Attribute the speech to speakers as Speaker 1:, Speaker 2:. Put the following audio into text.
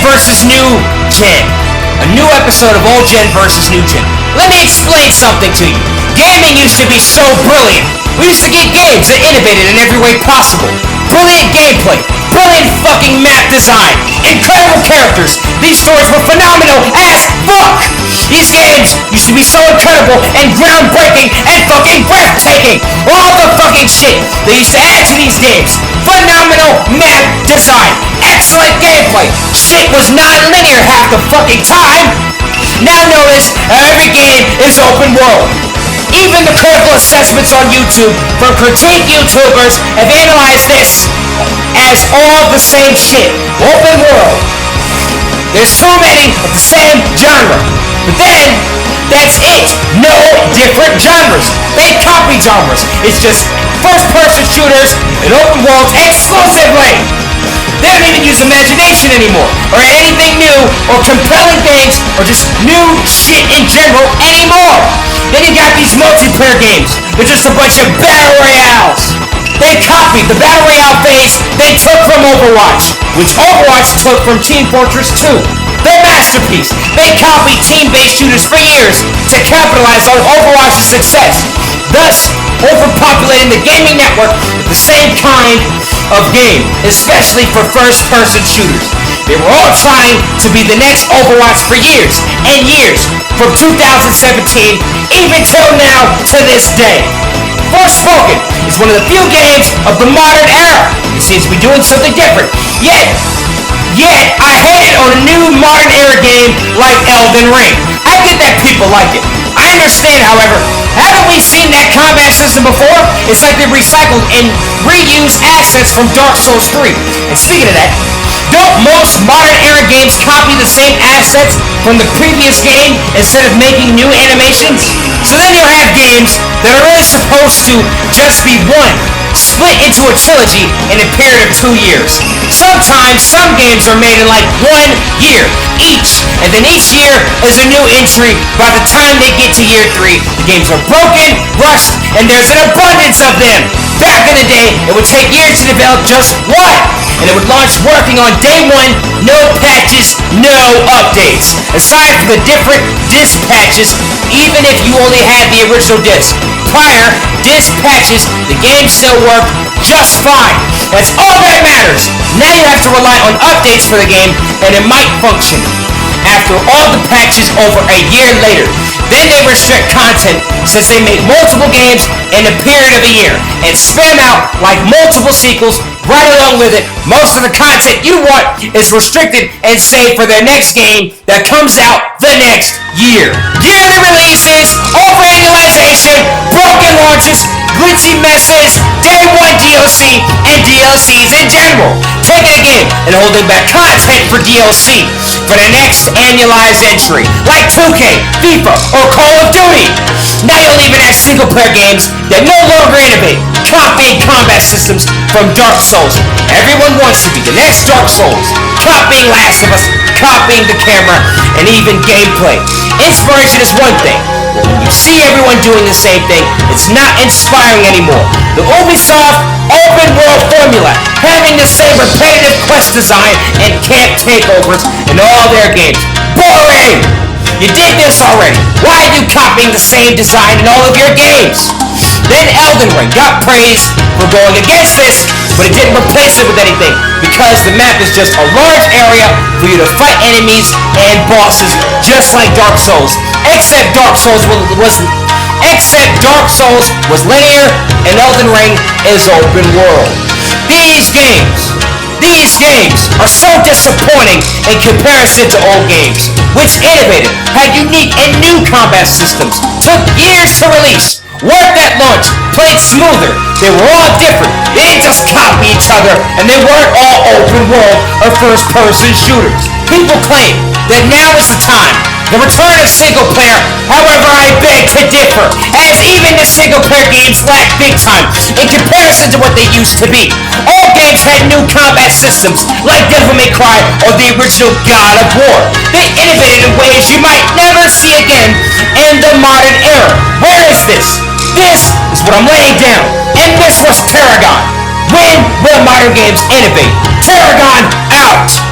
Speaker 1: versus new gen. A new episode of old gen versus new gen. Let me explain something to you. Gaming used to be so brilliant. We used to get games that innovated in every way possible. Brilliant gameplay, brilliant fucking map design, incredible characters. These stories were phenomenal as fuck. These games used to be so incredible and groundbreaking and fucking breathtaking. All the fucking shit they used to add to these games. Phenomenal map design, excellent gameplay. Shit was non-linear half the fucking time. Now notice every game is open world. Even the critical assessments on YouTube from critique YouTubers have analyzed this as all the same shit. Open world. There's too many of the same genre. But then, that's it. No different genres. They copy genres. It's just first-person shooters and open worlds exclusively. They don't even use imagination anymore, or anything new, or compelling games, or just new shit in general anymore. Then you got these multiplayer games. They're just a bunch of battle royales. They copied the battle royale phase they took from Overwatch, which Overwatch took from Team Fortress 2. Their masterpiece. They copied team-based shooters for years to capitalize on Overwatch's success, thus overpopulating the gaming network with the same kind of game, especially for first-person shooters. They were all trying to be the next Overwatch for years and years, from 2017 even till now to this day. Forspoken is one of the few games of the modern era. It seems to be doing something different. Yet I hate it on a new modern era game like Elden Ring. I get that people like it. I understand, however, haven't we seen that combat system before? It's like they recycled and reused assets from Dark Souls 3. And speaking of that, don't most modern era games copy the same assets from the previous game instead of making new animations? So then you'll have games that are really supposed to just be one, split into a trilogy in a period of 2 years. Sometimes some games are made in like 1 year each, and then each year is a new entry. By the time they get to year 3, the games are broken, rushed, and there's an abundance of them. Back in the day, it would take years to develop just one, and it would launch working on day 1, no patches, no updates. Aside from the different disc patches, even if you only had the original disc. Prior disc patches, the game still worked just fine. That's all that matters. Now you have to rely on updates for the game, and it might function. After all the patches over a year later, then they restrict content since they make multiple games in a period of a year and spam out like multiple sequels right along with it. Most of the content you want is restricted and saved for their next game that comes out the next year. Yearly releases, overannualization, broken launches, glitchy messes, day 1 DLC, and DLCs in general. Taking a game and holding back content for DLC for the next annualized entry, like 2K, FIFA, or Call of Duty. Now you'll even have single-player games that no longer innovate, copying combat systems from Dark Souls. Everyone wants to be the next Dark Souls, copying Last of Us, copying the camera, and even gameplay. Inspiration is one thing, but when you see everyone doing the same thing, it's not inspiring anymore. The Ubisoft open world formula, having the same repetitive quest design and camp takeovers in all their games. Boring! You did this already. Why are you copying the same design in all of your games? Then Elden Ring got praised for going against this, but it didn't replace it with anything because the map is just a large area for you to fight enemies and bosses just like Dark Souls. Except Dark Souls was linear and Elden Ring is open world. These games are so disappointing in comparison to old games, which innovated, had unique and new combat systems, took years to release, worked at launch, played smoother. They were all different. They didn't just copy each other, and they weren't all open world or first-person shooters. People claim that now is the time, the return of single player. However, I beg to differ, as even the single player games lack big time in comparison to what they used to be. All games had new combat systems like Devil May Cry or the original God of War. They innovated in ways you might never see again in the modern era. Where is this? This is what I'm laying down, and this was Paragon. When will modern games innovate? Paragon out!